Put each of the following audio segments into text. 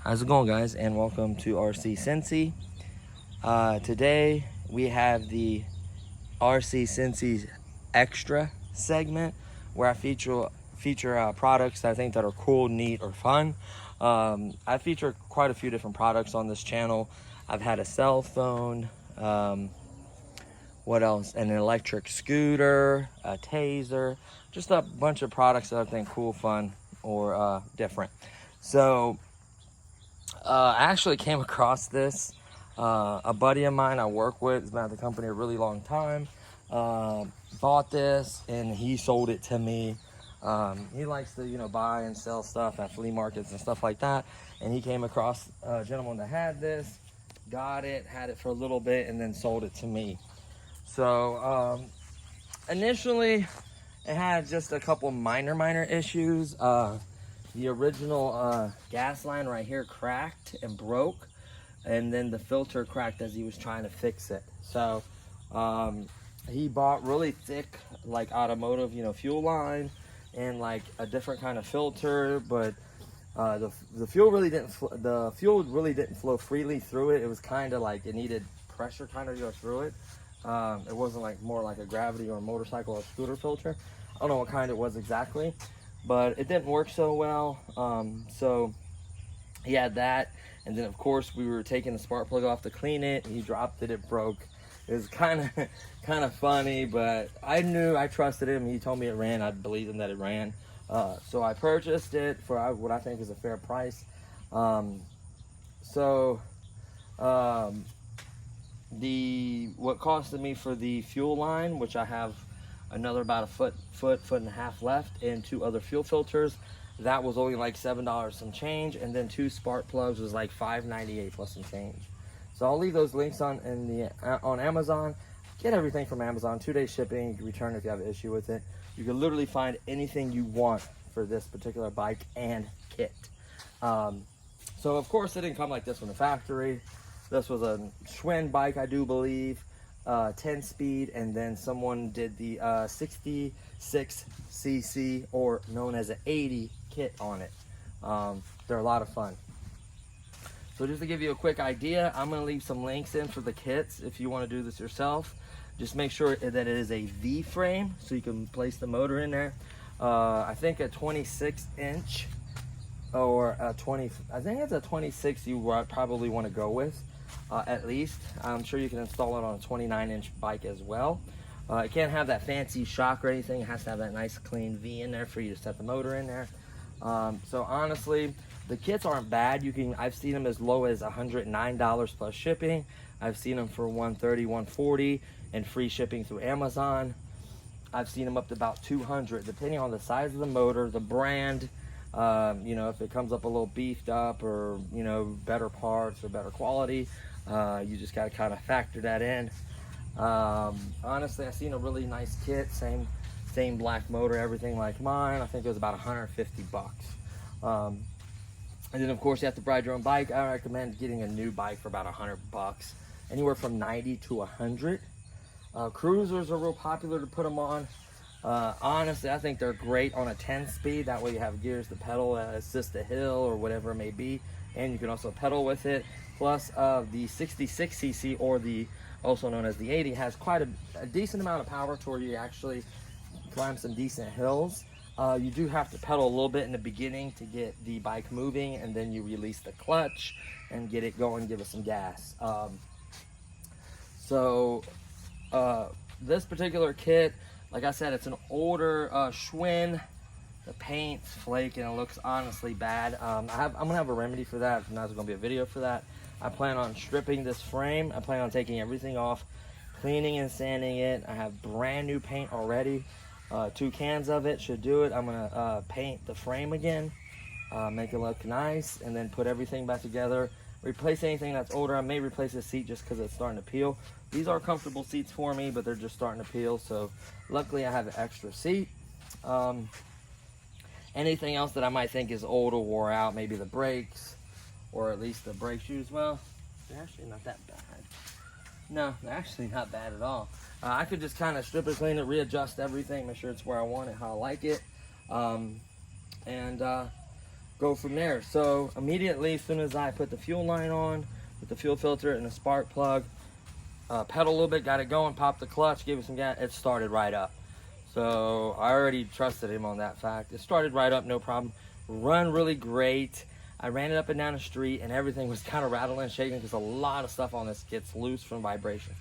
How's it going, guys, and welcome to RC Cincy. Today we have the RC Cincy Extra segment where I feature products that I think that are cool, neat, or fun. I feature quite a few different products on this channel. I've had a cell phone, what else? An electric scooter, a taser, just a bunch of products that I think cool, fun, or different. So I actually came across this. A buddy of mine I work with has been at the company a really long time. Bought this and he sold it to me. He likes to, buy and sell stuff at flea markets and stuff like that. And he came across a gentleman that had this, got it, had it for a little bit, and then sold it to me. So initially, it had just a couple minor issues. The original gas line right here cracked and broke, and then the filter cracked as he was trying to fix it. So he bought really thick, like automotive, fuel line, and like a different kind of filter, but the fuel really didn't flow freely through it. It was kind of like it needed pressure kind of to go through it. It wasn't like more like a gravity or a motorcycle or scooter filter. I don't know what kind it was exactly, but it didn't work so well. So he had that, and then of course we were taking the spark plug off to clean it. He dropped it, it broke. It was kind of funny, but I trusted him. He told me it ran. I believed him that it ran. So I purchased it for what I think is a fair price. What costed me for the fuel line, which I have another about a foot and a half left, and 2 other fuel filters, that was only like $7 some change, and then 2 spark plugs was like $5.98 plus some change. So I'll leave those links on Amazon. Get everything from Amazon, 2-day shipping. You can return if you have an issue with it. You can literally find anything you want for this particular bike and kit. So of course it didn't come like this from the factory. This was a Schwinn bike, I do believe, 10 speed, and then someone did the 66cc, or known as an 80 kit on it. They're a lot of fun. So just to give you a quick idea, I'm going to leave some links in for the kits if you want to do this yourself. Just make sure that it is a V frame so you can place the motor in there. I think a 26-inch or a 20, I think it's a 26 you probably want to go with, at least. I'm sure you can install it on a 29-inch bike as well. It can't have that fancy shock or anything. It has to have that nice clean V in there for you to set the motor in there. So honestly, the kits aren't bad. I've seen them as low as $109 plus shipping. I've seen them for $130, $140, and free shipping through Amazon. I've seen them up to about $200, depending on the size of the motor, the brand. If it comes up a little beefed up, or better parts or better quality, you just got to kind of factor that in. Honestly, I've seen a really nice kit, same black motor, everything like mine. I think it was about 150 bucks. And then of course you have to ride your own bike. I recommend getting a new bike for about 100 bucks, anywhere from 90 to 100. Cruisers are real popular to put them on. Honestly, I think they're great on a 10 speed. That way you have gears to pedal, assist the hill or whatever it may be, and you can also pedal with it. Plus the 66cc, or the also known as the 80, has quite a decent amount of power to where you actually climb some decent hills. You do have to pedal a little bit in the beginning to get the bike moving, and then you release the clutch and get it going, give it some gas. This particular kit, like I said, it's an older Schwinn. The paint's flaking, it looks honestly bad. I'm gonna have a remedy for that. There's not gonna be a video for that, I plan on stripping this frame. I plan on taking everything off, cleaning and sanding it. I have brand new paint already. 2 cans of it should do it. I'm gonna paint the frame again, make it look nice, and then put everything back together. Replace anything that's older. I may replace the seat just because it's starting to peel. These are comfortable seats for me, but they're just starting to peel. So luckily I have an extra seat. Anything else that I might think is old or wore out, maybe the brakes, or at least the brake shoes. Well, they're actually not that bad. No, they're actually not bad at all. I could just kind of strip it, clean it, readjust everything, make sure it's where I want it, how I like it, and go from there. So immediately, as soon as I put the fuel line on, with the fuel filter and the spark plug, pedal a little bit, got it going, popped the clutch, gave it some gas, it started right up. So I already trusted him on that fact. It started right up, no problem. Run really great. I ran it up and down the street and everything was kind of rattling and shaking because a lot of stuff on this gets loose from vibration.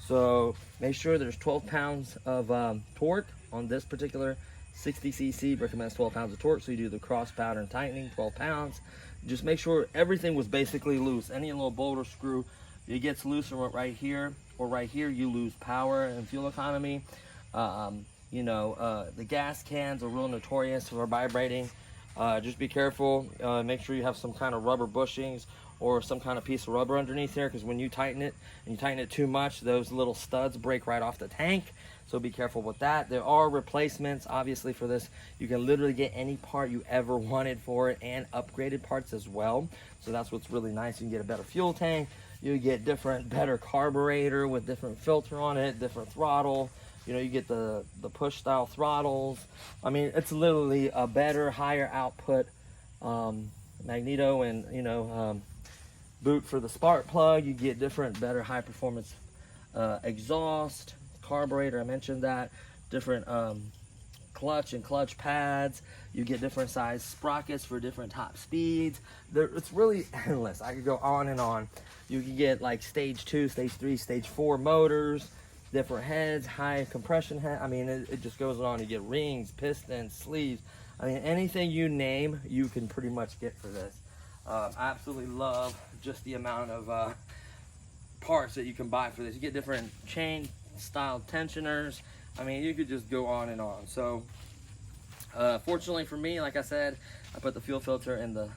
So make sure there's 12 pounds of torque on this particular 60cc. Recommends 12 pounds of torque. So you do the cross pattern tightening, 12 pounds. Just make sure everything was basically loose. Any little bolt or screw, it gets loose from right here or right here, you lose power and fuel economy. The gas cans are real notorious for vibrating. Just be careful. Make sure you have some kind of rubber bushings or some kind of piece of rubber underneath there, because when you tighten it and you tighten it too much, those little studs break right off the tank. So be careful with that. There are replacements obviously for this. You can literally get any part you ever wanted for it and upgraded parts as well. So that's what's really nice. You can get a better fuel tank, you get better carburetor with different filter on it, different throttle. You get the push style throttles. I mean, it's literally a better, higher output magneto and boot for the spark plug. You get different, better, high performance exhaust, carburetor. I mentioned that. Different clutch and clutch pads. You get different size sprockets for different top speeds. It's really endless. I could go on and on. You can get like stage 2, stage 3, stage 4 motors, different heads, high compression head. I mean, it just goes on. You get rings, pistons, sleeves. I mean, anything you name, you can pretty much get for this. I absolutely love just the amount of parts that you can buy for this. You get different chain style tensioners. I mean, you could just go on and on. So fortunately for me, like I said, I put the fuel filter and the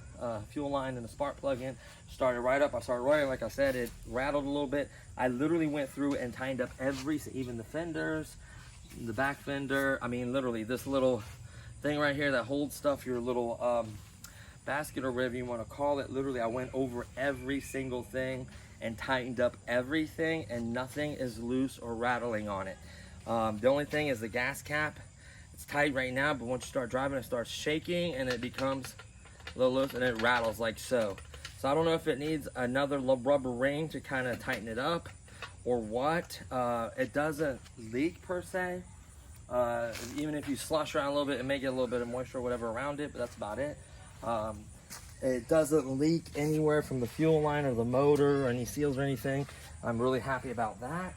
fuel line and the spark plug in, started right up. I started running. Like I said, it rattled a little bit. I literally went through and tightened up even the fenders, the back fender. I mean, literally this little thing right here that holds stuff, your little basket or whatever you want to call it. Literally, I went over every single thing and tightened up everything, and nothing is loose or rattling on it. The only thing is the gas cap. It's tight right now, but once you start driving, it starts shaking and it becomes a little loose and it rattles like so. So I don't know if it needs another rubber ring to kind of tighten it up or what. It doesn't leak per se. Even if you slush around a little bit and make it a little bit of moisture or whatever around it, but that's about it. It doesn't leak anywhere from the fuel line or the motor or any seals or anything. I'm really happy about that.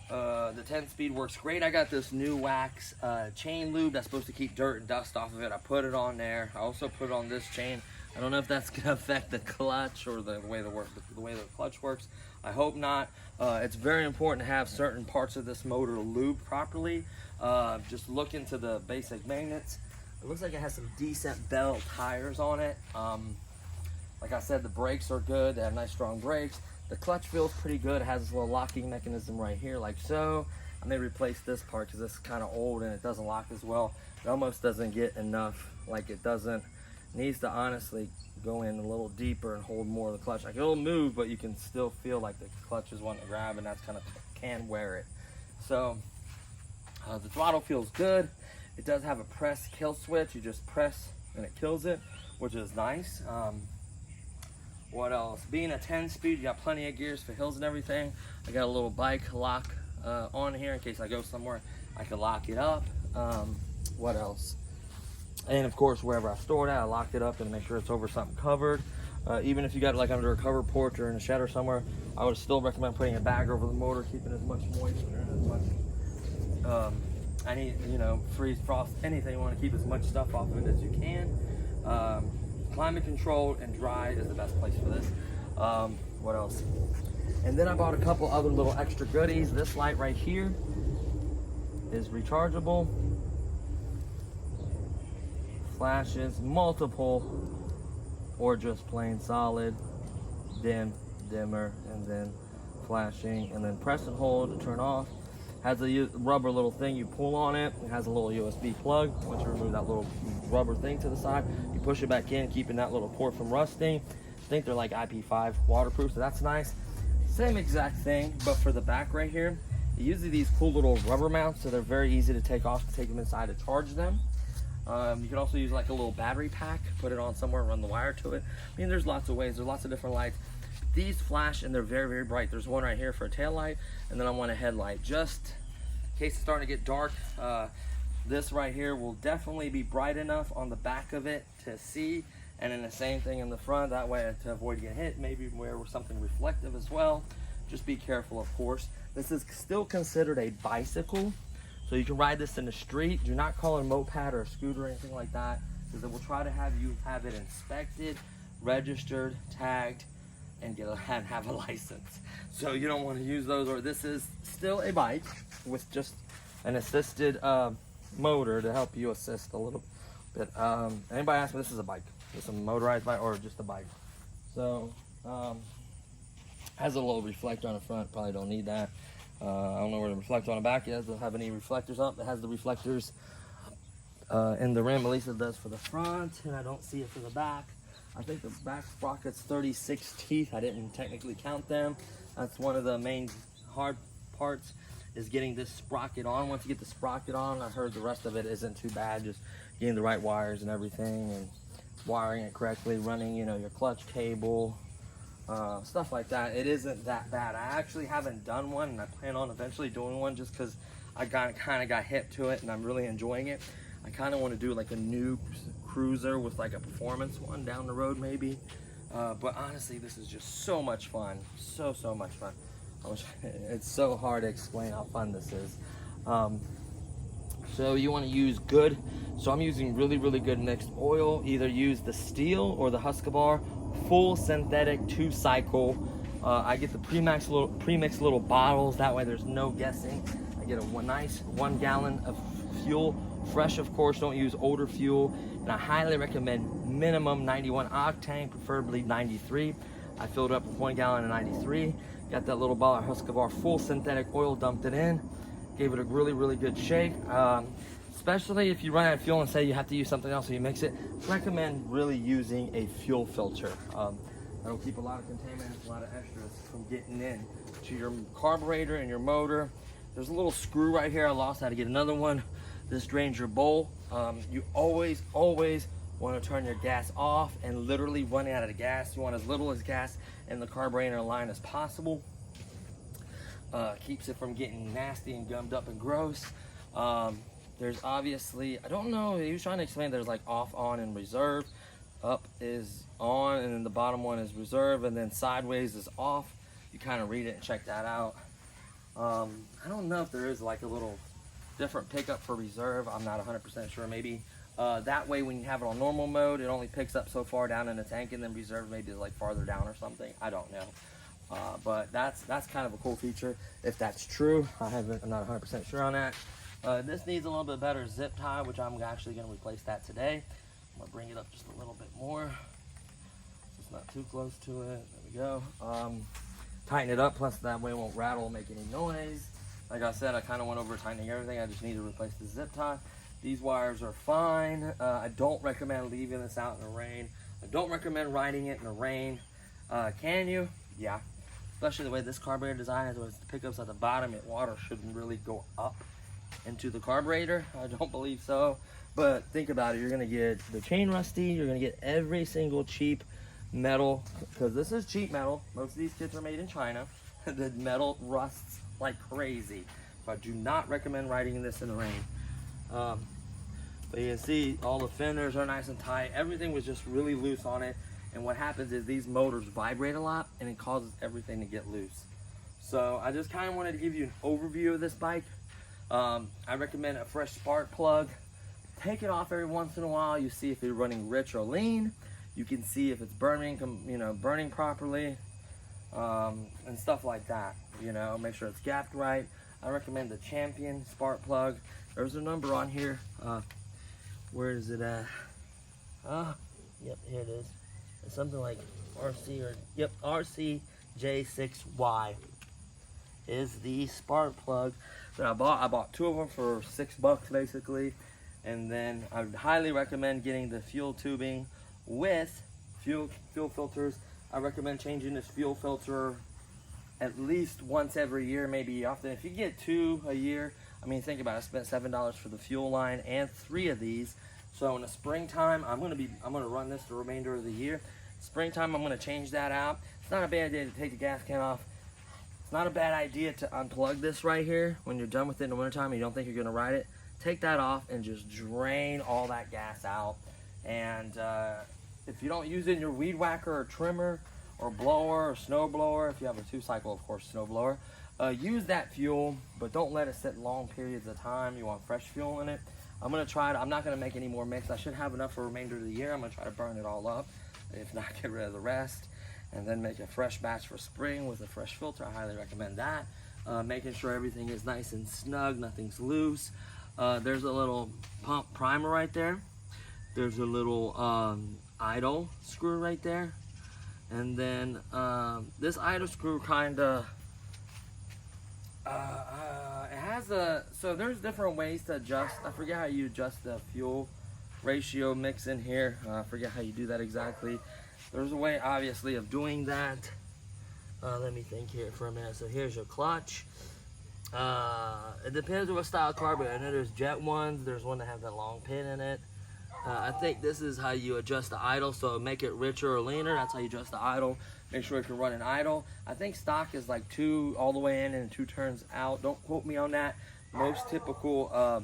The 10-speed works great. I got this new wax chain lube that's supposed to keep dirt and dust off of it. I put it on there. I also put it on this chain. I don't know if that's gonna affect the clutch or the way the clutch works. I hope not. It's very important to have certain parts of this motor lubed properly. Just look into the basic magnets. It looks like it has some decent bell tires on it. Like I said, the brakes are good. They have nice strong brakes. The clutch feels pretty good. It has this little locking mechanism right here, like so. I may replace this part because it's kind of old and it doesn't lock as well. It almost doesn't get enough, like it doesn't, needs to honestly go in a little deeper and hold more of the clutch. Like it'll move, but you can still feel like the clutch is wanting to grab, and that's kind of can wear it. So the throttle feels good. It does have a press kill switch. You just press and it kills it, which is nice. What else? Being a 10-speed, you got plenty of gears for hills and everything. I got a little bike lock on here in case I go somewhere. I can lock it up. What else? And of course, wherever I stored it, I locked it up and make sure it's over something covered. Even if you got it like under a covered porch or in a shed or somewhere, I would still recommend putting a bag over the motor, keeping as much moisture and as much, freeze, frost, anything. You want to keep as much stuff off of it as you can. Climate controlled and dry is the best place for this. What else? And then I bought a couple other little extra goodies. This light right here is rechargeable. Flashes, multiple, or just plain solid, dim, dimmer, and then flashing, and then press and hold to turn off. Has a rubber little thing, you pull on it. It has a little USB plug. Once you remove that little rubber thing to the side, you push it back in, keeping that little port from rusting. I think they're like IP5 waterproof, so that's nice. Same exact thing, but for the back right here, usually these cool little rubber mounts, so they're very easy to take off and take them inside to charge them. You can also use like a little battery pack, put it on somewhere, run the wire to it. I mean, there's lots of ways, there's lots of different lights. These flash and they're very, very bright. There's one right here for a tail light, and then I want a headlight. Just in case it's starting to get dark, this right here will definitely be bright enough on the back of it to see, and then the same thing in the front, that way to avoid getting hit, maybe wear something reflective as well. Just be careful, of course. This is still considered a bicycle, so you can ride this in the street. Do not call it a moped or a scooter or anything like that, because it will try to have you have it inspected, registered, tagged, and have a license. So you don't want to use those. Or this is still a bike with just an assisted motor to help you assist a little bit. Anybody ask me, this is a bike. It's a motorized bike or just a bike. So has a little reflector on the front. Probably don't need that. I don't know where the reflector on the back is. Doesn't have any reflectors up. It has the reflectors in the rim, at least it does for the front, and I don't see it for the back. I think the back sprocket's 36 teeth. I didn't technically count them. That's one of the main hard parts, is getting this sprocket on. Once you get the sprocket on, I heard the rest of it isn't too bad. Just getting the right wires and everything, and wiring it correctly, running, you know, your clutch cable, stuff like that. It isn't that bad. I actually haven't done one, and I plan on eventually doing one just because I kind of got hip to it, and I'm really enjoying it. I kind of want to do like a new cruiser with like a performance one down the road maybe. But honestly, this is just so much fun. So much fun. It's so hard to explain how fun this is. So you want to use good. So I'm using really good mixed oil. Either use the Steel or the Husqvarna full synthetic 2-cycle. I get the premixed little bottles. That way there's no guessing. I get a nice 1 gallon of fuel. Fresh, of course, don't use older fuel. And I highly recommend minimum 91 octane, preferably 93. I filled it up with 1 gallon of 93. Got that little bottle of Husqvarna full synthetic oil, dumped it in. Gave it a really good shake. Especially if you run out of fuel and say you have to use something else so you mix it, recommend really using a fuel filter. That'll keep a lot of contaminants, a lot of extras from getting in to your carburetor and your motor. There's a little screw right here I lost. I had to get another one. This drains your bowl. You always want to turn your gas off and literally run out of the gas. You want as little as gas in the carburetor line as possible. Keeps it from getting nasty and gummed up and gross. There's obviously, I don't know, he was trying to explain there's like off, on, and reserve. Up is on, and then the bottom one is reserve, and then sideways is off. You kind of read it and check that out. I don't know if there is like a little different pickup for reserve. I'm not 100% sure. Maybe that way when you have it on normal mode, it only picks up so far down in the tank, and then reserve maybe is like farther down or something. I don't know. But that's kind of a cool feature if that's true. I'm not 100% sure on that. This needs a little bit better zip tie, which I'm actually going to replace that today. I'm going to bring it up just a little bit more so it's not too close to it. There we go. Tighten it up, plus that way it won't rattle or make any noise. Like I said, I kind of went over tightening everything. I just need to replace the zip tie. These wires are fine. I don't recommend leaving this out in the rain. I don't recommend riding it in the rain. Can you? Yeah. Especially the way this carburetor design is, with the pickups at the bottom, water shouldn't really go up into the carburetor. I don't believe so. But think about it. You're going to get the chain rusty. You're going to get every single cheap metal, because this is cheap metal. Most of these kits are made in China. The metal rusts like crazy. So I do not recommend riding this in the rain. But you can see all the fenders are nice and tight. Everything was just really loose on it. And what happens is these motors vibrate a lot, and it causes everything to get loose. So I just kind of wanted to give you an overview of this bike. I recommend a fresh spark plug. Take it off every once in a while. You see if you're running rich or lean. You can see if it's burning, burning properly. and stuff like that. You know, make sure it's gapped right. I recommend the Champion spark plug. There's a number on here. Where is it at? Yep, here it is. It's something like RC or, yep, RCJ6Y is the spark plug that I bought. I bought 2 of them for $6 basically. And then I would highly recommend getting the fuel tubing with fuel filters. I recommend changing this fuel filter at least once every year, maybe often. If you get 2 a year, I mean, think about it. I spent $7 for the fuel line and 3 of these. So in the springtime, I'm gonna run this the remainder of the year. Springtime, I'm gonna change that out. It's not a bad idea to take the gas can off. It's not a bad idea to unplug this right here when you're done with it in the wintertime and you don't think you're gonna ride it. Take that off and just drain all that gas out. And if you don't use it in your weed whacker or trimmer or blower or snow blower, if you have a 2-cycle, of course, snow blower, use that fuel, but don't let it sit long periods of time. You want fresh fuel in it. I'm gonna try it. I'm not gonna make any more mix. I should have enough for the remainder of the year. I'm gonna try to burn it all up. If not, get rid of the rest. And then make a fresh batch for spring with a fresh filter. I highly recommend that. Making sure everything is nice and snug, nothing's loose. There's a little pump primer right there. There's a little idle screw right there. And then this idle screw kinda, it has a, so there's different ways to adjust. I forget how you adjust the fuel ratio mix in here. I forget how you do that exactly. There's a way, obviously, of doing that. Let me think here for a minute. So here's your clutch. It depends on what style carburetor. I know there's jet ones. There's one that has that long pin in it. I think this is how you adjust the idle. So make it richer or leaner. That's how you adjust the idle. Make sure it can run an idle. I think stock is like 2 all the way in and 2 turns out. Don't quote me on that. Most typical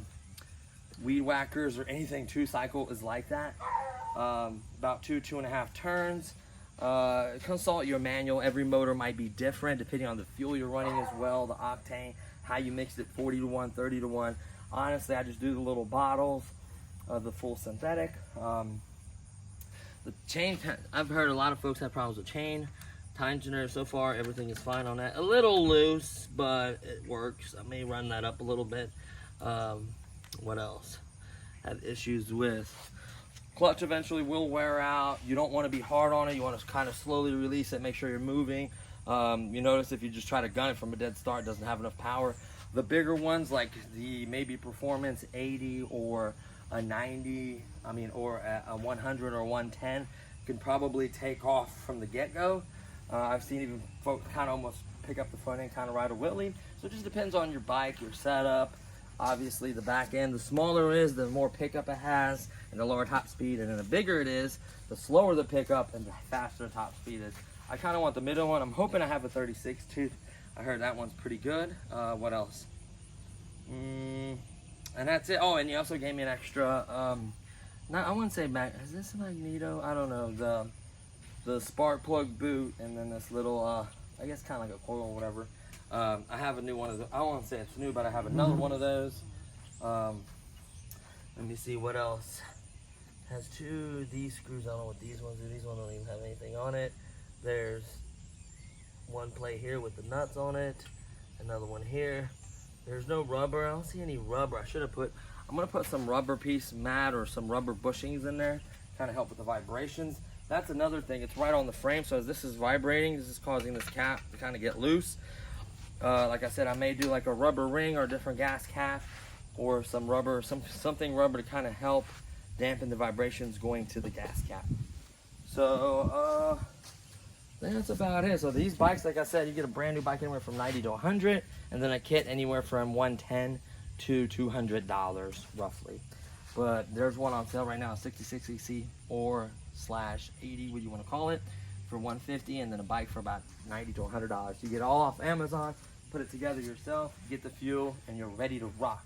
weed whackers or anything 2-cycle is like that. About 2.5 turns. Consult your manual. Every motor might be different depending on the fuel you're running as well, the octane, how you mix it, 40 to 1, 30 to 1. Honestly, I just do the little bottles of the full synthetic. The chain, I've heard a lot of folks have problems with chain. Time generator, so far everything is fine on that. A little loose, but it works. I may run that up a little bit. What else? Have issues with clutch. Eventually will wear out. You don't want to be hard on it. You want to kind of slowly release it, make sure you're moving. You notice if you just try to gun it from a dead start, it doesn't have enough power. The bigger ones like the maybe Performance 80 or a 90, I mean, or a 100 or 110 can probably take off from the get-go. I've seen even folks kind of almost pick up the front end, kind of ride a wheelie. So it just depends on your bike, your setup. Obviously the back end, the smaller it is, the more pickup it has and the lower top speed, and then the bigger it is, the slower the pickup and the faster the top speed is. I kind of want the middle one. I'm hoping I have a 36 tooth. I heard that one's pretty good. What else? And that's it. Oh, and you also gave me an extra, I wouldn't say is this a magneto? I don't know. The spark plug boot, and then this little, I guess kind of like a coil or whatever. I have a new one of those. I won't say it's new, but I have another one of those. Let me see what else. Has 2 of these screws. I don't know what these ones do. These ones don't even have anything on it. There's one plate here with the nuts on it. Another one here. There's no rubber. I don't see any rubber. I should have put, I'm going to put some rubber piece mat or some rubber bushings in there. Kind of help with the vibrations. That's another thing. It's right on the frame. So as this is vibrating, this is causing this cap to kind of get loose. Like I said, I may do like a rubber ring or a different gas cap or some rubber, something rubber to kind of help dampen the vibrations going to the gas cap. So that's about it. So these bikes, like I said, you get a brand new bike anywhere from 90 to 100, and then a kit anywhere from $110 to $200 roughly. But there's one on sale right now, 66cc or /80, what you want to call it, for $150, and then a bike for about $90 to $100. You get it all off Amazon, put it together yourself, get the fuel, and you're ready to rock.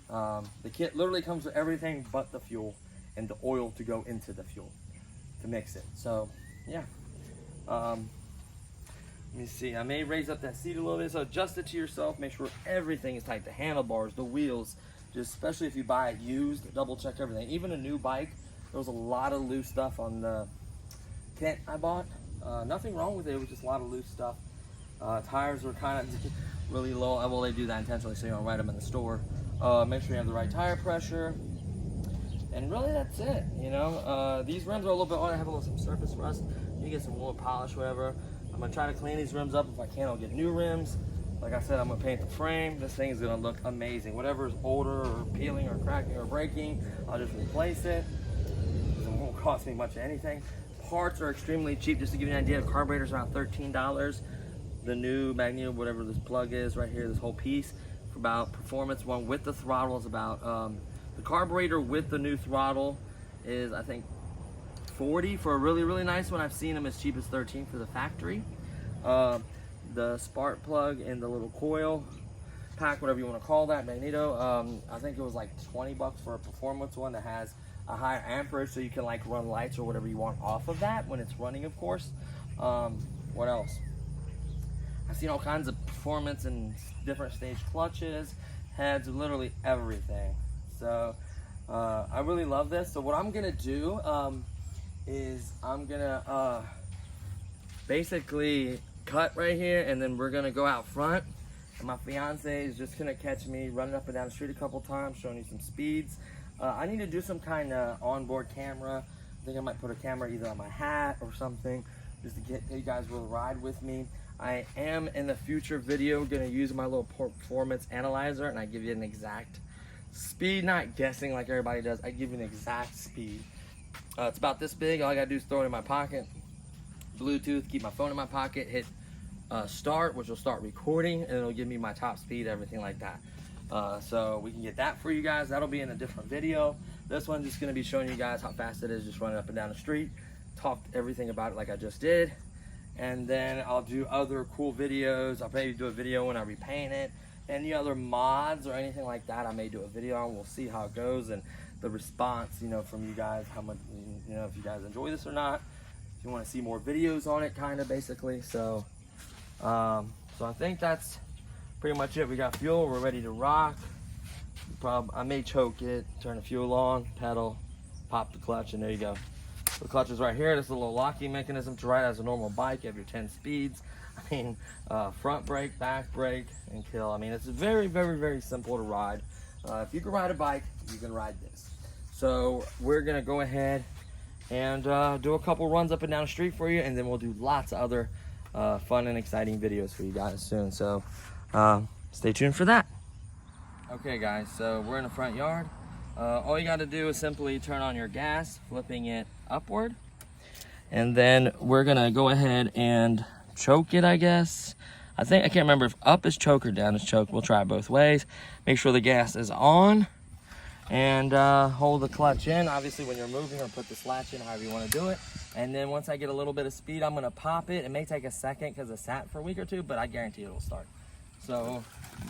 The kit literally comes with everything but the fuel and the oil to go into the fuel to mix it. So yeah, let me see, I may raise up that seat a little bit, so adjust it to yourself, make sure everything is tight, the handlebars, the wheels, just especially if you buy it used, double check everything. Even a new bike, there was a lot of loose stuff on the kit I bought. Nothing wrong with it. It was just a lot of loose stuff. Tires were kind of really low. Well, they do that intentionally so you don't ride them in the store. Make sure you have the right tire pressure. And really, that's it. You know, these rims are a little bit on. I have a little some surface rust. You get some more polish, whatever. I'm gonna try to clean these rims up. If I can, I'll get new rims. Like I said, I'm gonna paint the frame. This thing is gonna look amazing. Whatever is older or peeling or cracking or breaking, I'll just replace it. It won't cost me much of anything. Parts are extremely cheap. Just to give you an idea, the carburetor's around $13. The new magneto, whatever this plug is right here, this whole piece, for about performance one with the throttle is about the carburetor with the new throttle is, I think, $40 for a really nice one. I've seen them as cheap as $13 for the factory. The spark plug and the little coil pack, whatever you want to call that, magneto, I think it was like $20 for a performance one that has a higher amperage, so you can like run lights or whatever you want off of that when it's running, of course. What else? I've seen all kinds of performance and different stage clutches, heads, literally everything. So I really love this. So what I'm gonna do is I'm gonna basically cut right here, and then we're gonna go out front, and my fiance is just gonna catch me running up and down the street a couple times, showing you some speeds. I need to do some kind of onboard camera. I think I might put a camera either on my hat or something, just to get you guys will ride with me. I am in the future video gonna use my little performance analyzer, and I give you an exact speed, not guessing like everybody does. I give you an exact speed. It's about this big. All I gotta do is throw it in my pocket, Bluetooth, keep my phone in my pocket, hit start, which will start recording, and it'll give me my top speed, everything like that. So we can get that for you guys. That'll be in a different video. This one's just gonna be showing you guys how fast it is just running up and down the street. Talked everything about it like I just did. And then I'll do other cool videos. I'll maybe do a video when I repaint it. Any other mods or anything like that, I may do a video on. We'll see how it goes and the response, you know, from you guys, how much, you know, if you guys enjoy this or not. If you want to see more videos on it, kind of basically. So, so I think that's pretty much it. We got fuel. We're ready to rock. I may choke it, turn the fuel on, pedal, pop the clutch, and there you go. The clutch is right here. This is a little locking mechanism to ride as a normal bike. You have your 10 speeds. I mean, front brake, back brake, and kill. I mean, it's very simple to ride. If you can ride a bike, you can ride this. So we're gonna go ahead and do a couple runs up and down the street for you, and then we'll do lots of other fun and exciting videos for you guys soon. So stay tuned for that. Okay guys, so we're in the front yard. All you got to do is simply turn on your gas, flipping it upward, and then we're gonna go ahead and choke it, I guess. I can't remember if up is choke or down is choke. We'll try it both ways. Make sure the gas is on, and hold the clutch in, obviously, when you're moving, or put this latch in, however you want to do it. And then once I get a little bit of speed, I'm gonna pop it. It may take a second because it sat for a week or two, but I guarantee it'll start. So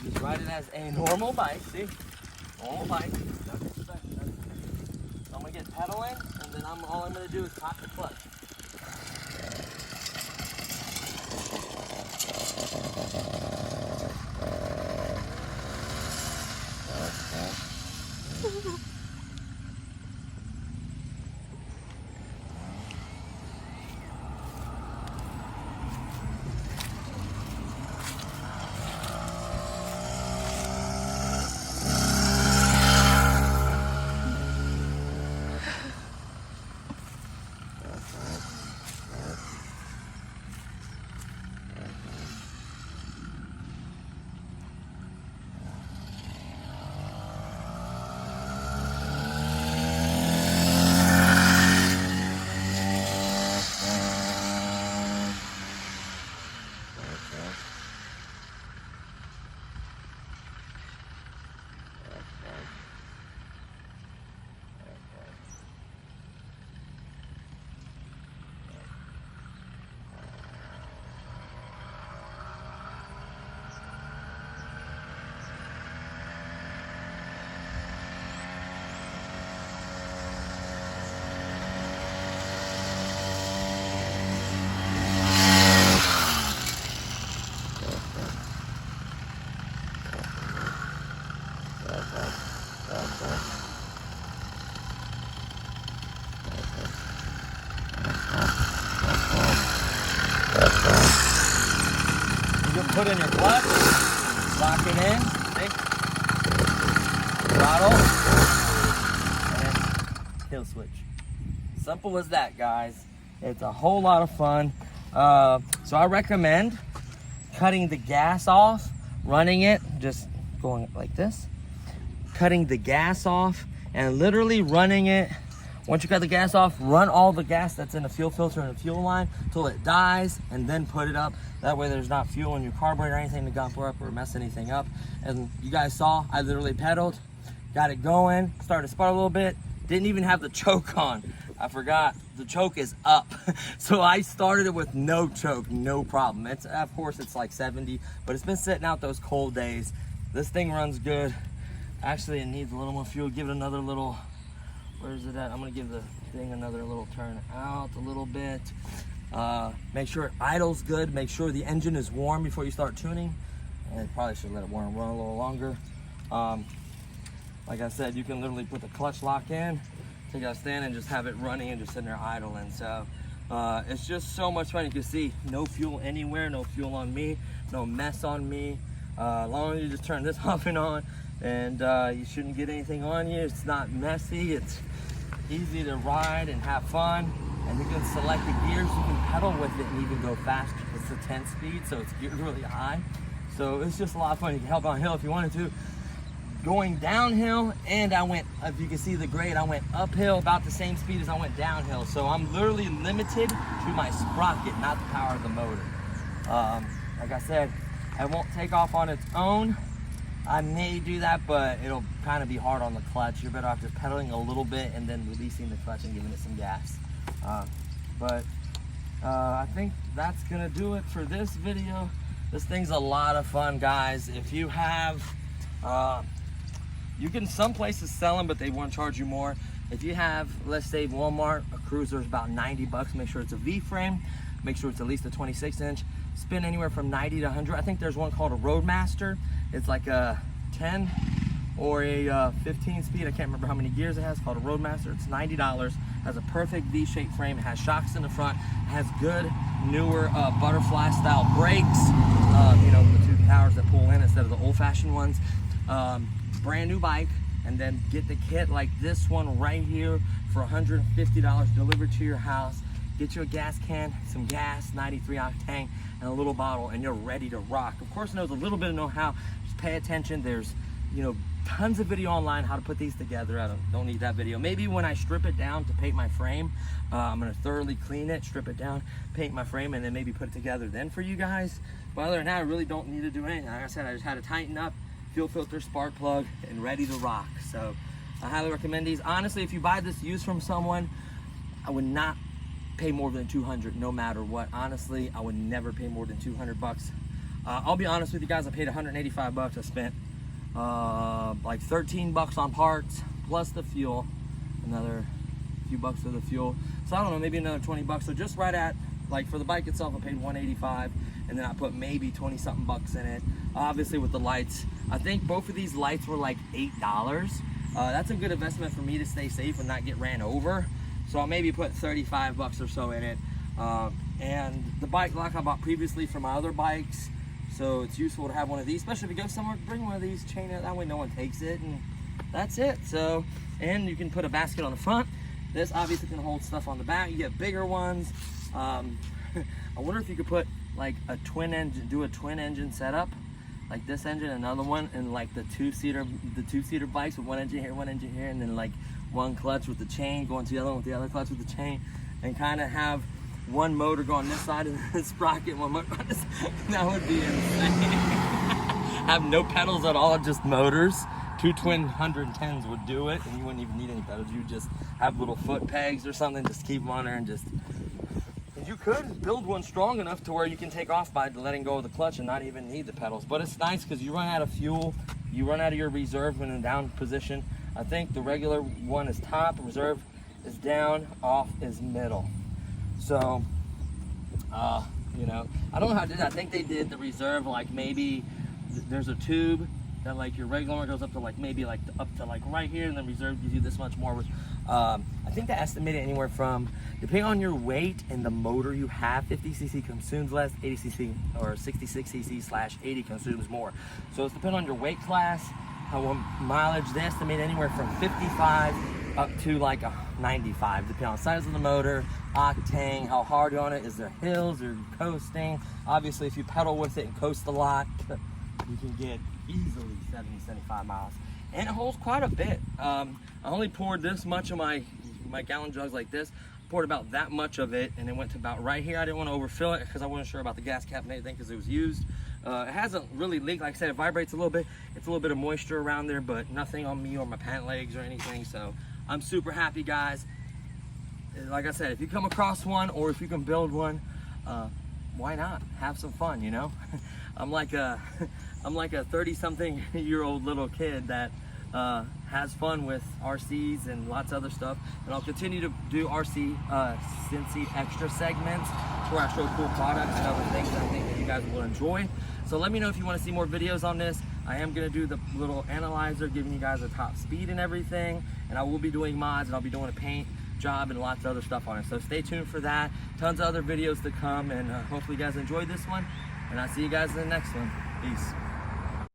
just ride it as a normal bike. See, normal bike. So I'm gonna get pedaling, and then all I'm gonna do is pop the clutch. put in your clutch, lock it in, see? Throttle, and kill switch. Simple as that, guys. It's a whole lot of fun. So I recommend cutting the gas off, running it, just going like this, cutting the gas off, and literally running it. Once you cut the gas off, run all the gas that's in the fuel filter and the fuel line till it dies, and then put it up. That way there's not fuel in your carburetor or anything to gump up or mess anything up. And you guys saw, I literally pedaled, got it going, started to sputter a little bit, didn't even have the choke on. I forgot, the choke is up. So I started it with no choke, no problem. It's, of course, it's like 70, but it's been sitting out those cold days. This thing runs good. Actually, it needs a little more fuel. Give it another little, where is it at? I'm gonna give the thing another little turn out a little bit. Make sure it idles good. Make sure the engine is warm before you start tuning. And probably should let it run a little longer. Like I said, you can literally put the clutch lock in, take out a stand, and just have it running and just sitting there idling. So it's just so much fun. You can see no fuel anywhere, no fuel on me, no mess on me. As long as you just turn this off and on, and you shouldn't get anything on you. It's not messy. It's easy to ride and have fun. And you can select the gears. You can pedal with it and even go faster. It's a 10-speed, so it's geared really high. So it's just a lot of fun. You can help on hill if you wanted to. Going downhill, and I went, if you can see the grade, I went uphill about the same speed as I went downhill. So I'm literally limited to my sprocket, not the power of the motor. Like I said, it won't take off on its own. I may do that, but it'll kind of be hard on the clutch. You're better off just pedaling a little bit and then releasing the clutch and giving it some gas. I think that's gonna do it for this video. This thing's a lot of fun, guys. If you have, you can, some places sell them, but they want to charge you more. If you have, let's say Walmart, a Cruiser is about 90 bucks. Make sure it's a V-frame. Make sure it's at least a 26-inch. Spend anywhere from 90 to 100. I think there's one called a Roadmaster. It's like a 10 or a 15 speed. I can't remember how many gears it has. Called a Roadmaster. It's $90. Has a perfect V-shaped frame. It has shocks in the front. It has good newer butterfly style brakes. You know, the two towers that pull in instead of the old-fashioned ones. Brand new bike. And then get the kit like this one right here for $150 delivered to your house. Get you a gas can, some gas, 93 octane, and a little bottle, and you're ready to rock. Of course, knows a little bit of know-how. Just pay attention. There's, you know, tons of video online how to put these together. I don't need that video. Maybe when I strip it down to paint my frame, I'm gonna thoroughly clean it, strip it down, paint my frame, and then maybe put it together then for you guys. But other than that, I really don't need to do anything. Like I said, I just had to tighten up, fuel filter, spark plug, and ready to rock. So I highly recommend these. Honestly, if you buy this used from someone, I would not pay more than 200 no matter what. Honestly, I would never pay more than 200 bucks. I'll be honest with you guys, I paid 185 bucks. I spent like 13 bucks on parts plus the fuel, another few bucks for the fuel. So I don't know, maybe another 20 bucks. So just right at, like for the bike itself, I paid 185, and then I put maybe 20 something bucks in it. Obviously with the lights, I think both of these lights were like $8. That's a good investment for me to stay safe and not get ran over. So I'll maybe put 35 bucks or so in it. And the bike lock I bought previously for my other bikes, so it's useful to have one of these, especially if you go somewhere, bring one of these, chain it, that way no one takes it, and that's it. So, and you can put a basket on the front. This obviously can hold stuff on the back. You get bigger ones. I wonder if you could put like a twin engine, do a twin engine setup, like this engine, another one, and like the two-seater bikes with one engine here, and then like one clutch with the chain going to the other one with the other clutch with the chain, and kind of have one motor go on this side of the sprocket, one motor on this side. That would be insane. Have no pedals at all, just motors. Two twin 110s would do it, and you wouldn't even need any pedals. You just have little foot pegs or something, just keep them on there, and just, you could build one strong enough to where you can take off by letting go of the clutch and not even need the pedals. But it's nice because you run out of fuel, you run out of your reserve when in down position. I think the regular one is top, reserve is down, off is middle. So, you know, I don't know how to do that. I think they did the reserve, like maybe there's a tube that like your regular one goes up to like maybe like up to like right here, and then reserve gives you this much more, which I think they estimate it anywhere from, depending on your weight and the motor you have, 50cc consumes less, 80cc or 66cc/80 consumes more. So it's depending on your weight class, how mileage. They estimate anywhere from 55 up to like 95, depending on the size of the motor, octane, how hard you're on it, is there hills or coasting. Obviously, if you pedal with it and coast a lot, you can get easily 70, 75 miles. And it holds quite a bit. I only poured this much of my gallon jugs like this. Poured about that much of it, and it went to about right here. I didn't want to overfill it because I wasn't sure about the gas cap and anything because it was used. It hasn't really leaked. Like I said, it vibrates a little bit. It's a little bit of moisture around there, but nothing on me or my pant legs or anything. So I'm super happy, guys. Like I said, if you come across one or if you can build one, why not? Have some fun, you know? I'm like a 30-something-year-old little kid that has fun with RCs and lots of other stuff, and I'll continue to do RC Cincy Extra segments where I show cool products and other things that I think that you guys will enjoy. So let me know if you want to see more videos on this. I am going to do the little analyzer, giving you guys a top speed and everything, and I will be doing mods, and I'll be doing a paint job and lots of other stuff on it. So stay tuned for that. Tons of other videos to come, and hopefully you guys enjoyed this one, and I'll see you guys in the next one. Peace.